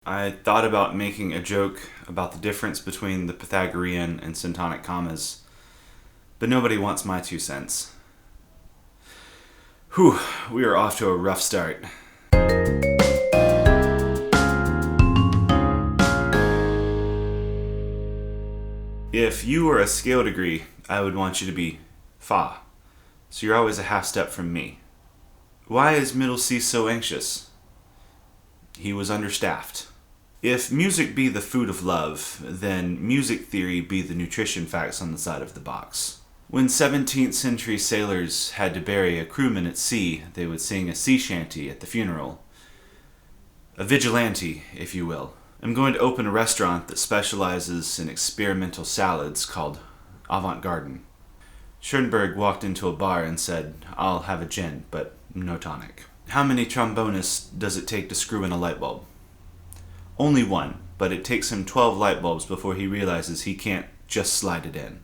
I thought about making a joke about the difference between the Pythagorean and syntonic commas, but nobody wants my 2 cents. Whew, we are off to a rough start. If you were a scale degree, I would want you to be Fa, so you're always a half step from me. Why is middle C so anxious? He was understaffed. If music be the food of love, then music theory be the nutrition facts on the side of the box. When 17th century sailors had to bury a crewman at sea, they would sing a sea shanty at the funeral. A vigilante, if you will. I'm going to open a restaurant that specializes in experimental salads called Avant Garden. Schoenberg walked into a bar and said, "I'll have a gin, but no tonic." How many trombonists does it take to screw in a light bulb? Only one, but it takes him 12 light bulbs before he realizes he can't just slide it in.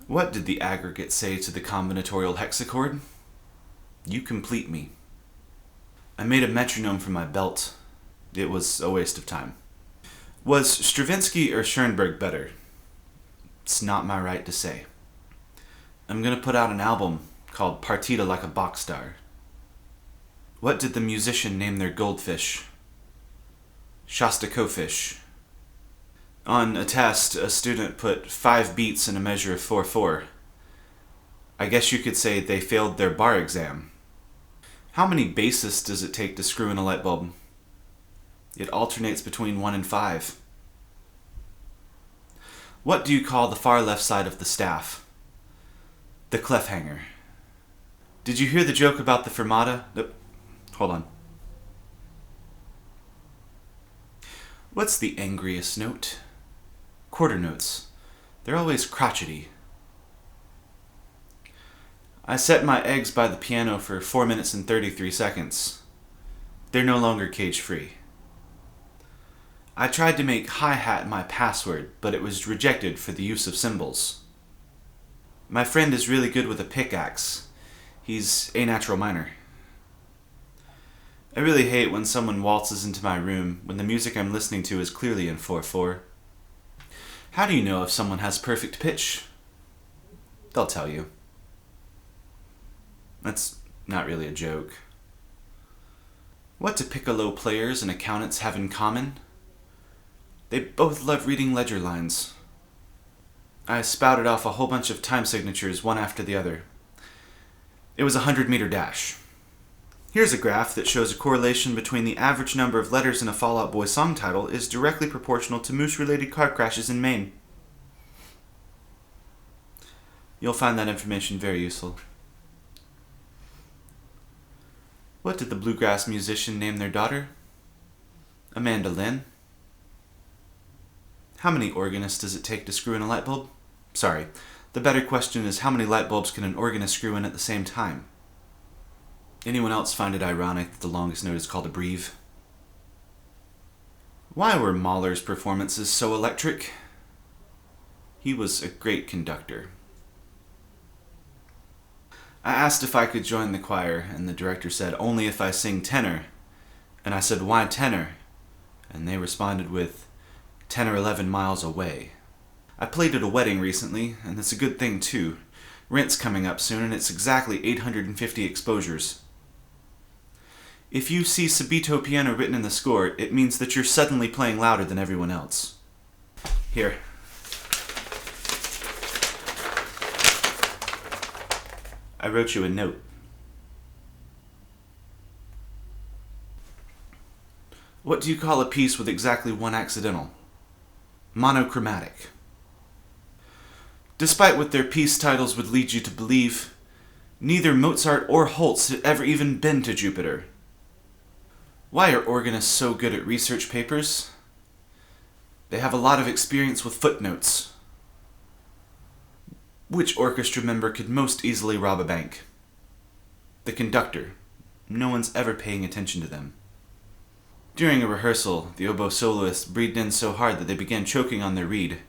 What did the aggregate say to the combinatorial hexachord? You complete me. I made a metronome for my belt. It was a waste of time. Was Stravinsky or Schoenberg better? It's not my right to say. I'm gonna put out an album called Partita Like a Bach Star. What did the musician name their goldfish? Shostakovich. On a test, a student put 5 beats in a measure of 4/4. I guess you could say they failed their bar exam. How many bases does it take to screw in a light bulb? It alternates between 1 and 5. What do you call the far left side of the staff? The clef hanger. Did you hear the joke about the fermata? Hold on. What's the angriest note? Quarter notes. They're always crotchety. I set my eggs by the piano for 4 minutes and 33 seconds. They're no longer cage-free. I tried to make hi-hat my password, but it was rejected for the use of symbols. My friend is really good with a pickaxe. He's a natural minor. I really hate when someone waltzes into my room when the music I'm listening to is clearly in 4/4. How do you know if someone has perfect pitch? They'll tell you. That's not really a joke. What do piccolo players and accountants have in common? They both love reading ledger lines. I spouted off a whole bunch of time signatures, one after the other. It was a 100-meter dash. Here's a graph that shows a correlation between the average number of letters in a Fall Out Boy song title is directly proportional to moose-related car crashes in Maine. You'll find that information very useful. What did the bluegrass musician name their daughter? Amanda Lynn. How many organists does it take to screw in a light bulb? Sorry, the better question is how many light bulbs can an organist screw in at the same time? Anyone else find it ironic that the longest note is called a breve? Why were Mahler's performances so electric? He was a great conductor. I asked if I could join the choir, and the director said, "Only if I sing tenor." And I said, "Why tenor?" And they responded with, 10 or 11 miles away. I played at a wedding recently, and it's a good thing too. Rent's coming up soon, and it's exactly 850 exposures. If you see subito piano written in the score, it means that you're suddenly playing louder than everyone else. Here. I wrote you a note. What do you call a piece with exactly one accidental? Monochromatic. Despite what their piece titles would lead you to believe, neither Mozart or Holst had ever even been to Jupiter. Why are organists so good at research papers? They have a lot of experience with footnotes. Which orchestra member could most easily rob a bank? The conductor. No one's ever paying attention to them. During a rehearsal, the oboe soloists breathed in so hard that they began choking on their reed.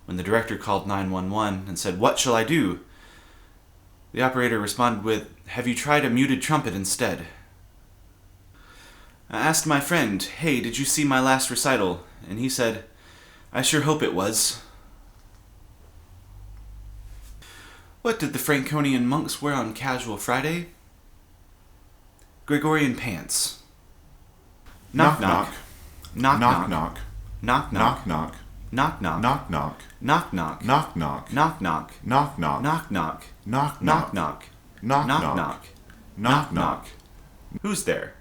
When the director called 911 and said, "What shall I do?" the operator responded with, "Have you tried a muted trumpet instead?" I asked my friend, "Hey, did you see my last recital?" And he said, "I sure hope it was." What did the Franconian monks wear on Casual Friday? Gregorian pants. Knock knock. Knock knock. knock. Knock knock. Knock knock. Knock knock. Knock knock. Knock knock. Knock knock. Knock knock. Knock knock. Knock knock. Knock Knock knock. knock. Knock Knock knock. knock. Knock knock. Who's there?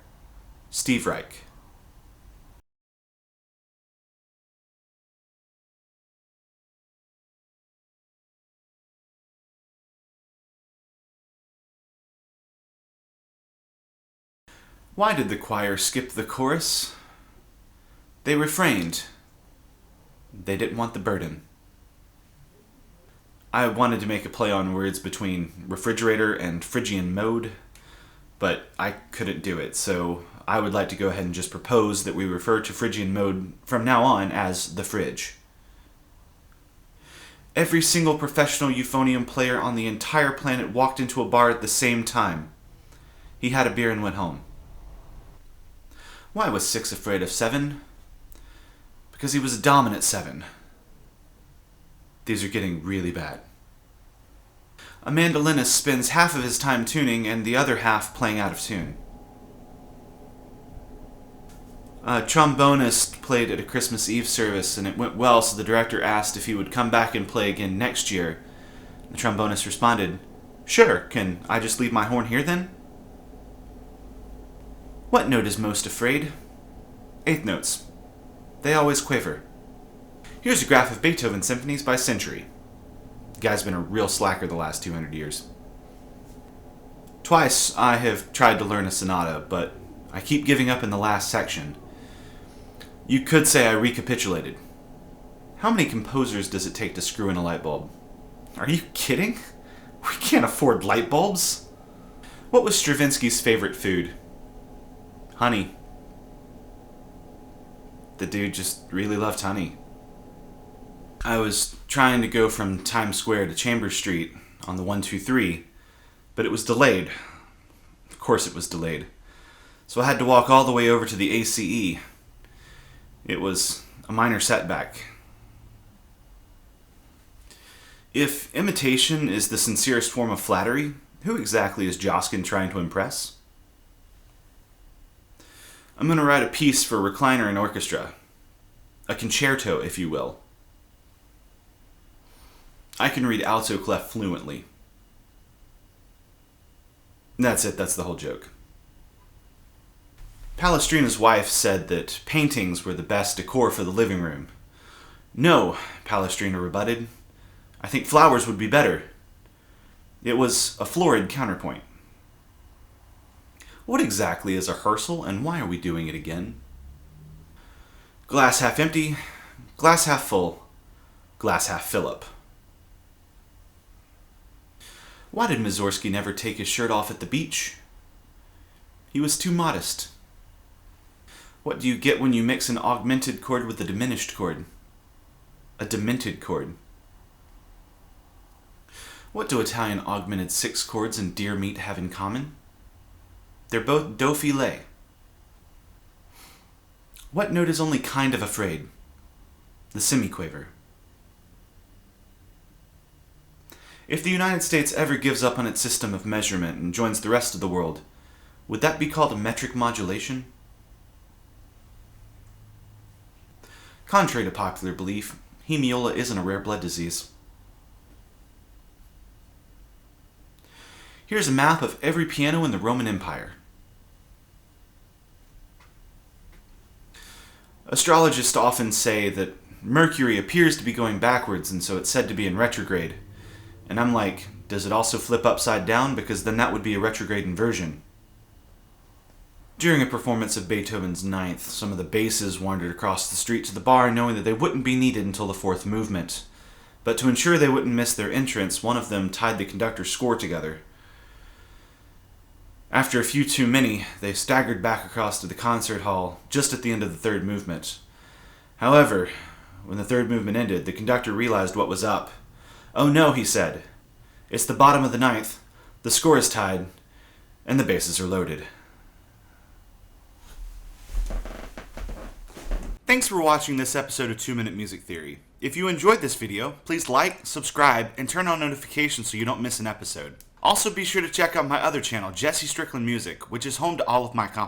Steve Reich. Why did the choir skip the chorus? They refrained. They didn't want the burden. I wanted to make a play on words between refrigerator and Phrygian mode, but I couldn't do it, so I would like to go ahead and just propose that we refer to Phrygian mode from now on as the fridge. Every single professional euphonium player on the entire planet walked into a bar at the same time. He had a beer and went home. Why was 6 afraid of 7? Because he was a dominant 7. These are getting really bad. A mandolinist spends half of his time tuning and the other half playing out of tune. A trombonist played at a Christmas Eve service and it went well, so the director asked if he would come back and play again next year. The trombonist responded, "Sure, can I just leave my horn here then?" What note is most afraid? Eighth notes. They always quaver. Here's a graph of Beethoven symphonies by century. The guy's been a real slacker the last 200 years. Twice I have tried to learn a sonata, but I keep giving up in the last section. You could say I recapitulated. How many composers does it take to screw in a light bulb? Are you kidding? We can't afford light bulbs. What was Stravinsky's favorite food? Honey. The dude just really loved honey. I was trying to go from Times Square to Chambers Street on the 123, but it was delayed. Of course it was delayed. So I had to walk all the way over to the ACE. It was a minor setback. If imitation is the sincerest form of flattery, who exactly is Joskin trying to impress? I'm going to write a piece for recliner and orchestra. A concerto, if you will. I can read alto clef fluently. That's it, that's the whole joke. Palestrina's wife said that paintings were the best decor for the living room. No, Palestrina rebutted. I think flowers would be better. It was a florid counterpoint. What exactly is a rehearsal, and why are we doing it again? Glass half empty, glass half full, glass half Philip. Why did Mussorgsky never take his shirt off at the beach? He was too modest. What do you get when you mix an augmented chord with a diminished chord? A demented chord. What do Italian augmented 6 chords and deer meat have in common? They're both do filet. What note is only kind of afraid? The semiquaver. If the United States ever gives up on its system of measurement and joins the rest of the world, would that be called a metric modulation? Contrary to popular belief, hemiola isn't a rare blood disease. Here's a map of every piano in the Roman Empire. Astrologists often say that Mercury appears to be going backwards, and so it's said to be in retrograde. And I'm like, does it also flip upside down? Because then that would be a retrograde inversion. During a performance of Beethoven's Ninth, some of the basses wandered across the street to the bar, knowing that they wouldn't be needed until the 4th movement. But to ensure they wouldn't miss their entrance, one of them tied the conductor's score together. After a few too many, they staggered back across to the concert hall just at the end of the 3rd movement. However, when the 3rd movement ended, the conductor realized what was up. "Oh no," he said. "It's the bottom of the 9th, the score is tied, and the basses are loaded." Thanks for watching this episode of 2 Minute Music Theory. If you enjoyed this video, please like, subscribe, and turn on notifications so you don't miss an episode. Also be sure to check out my other channel, Jesse Strickland Music, which is home to all of my compositions.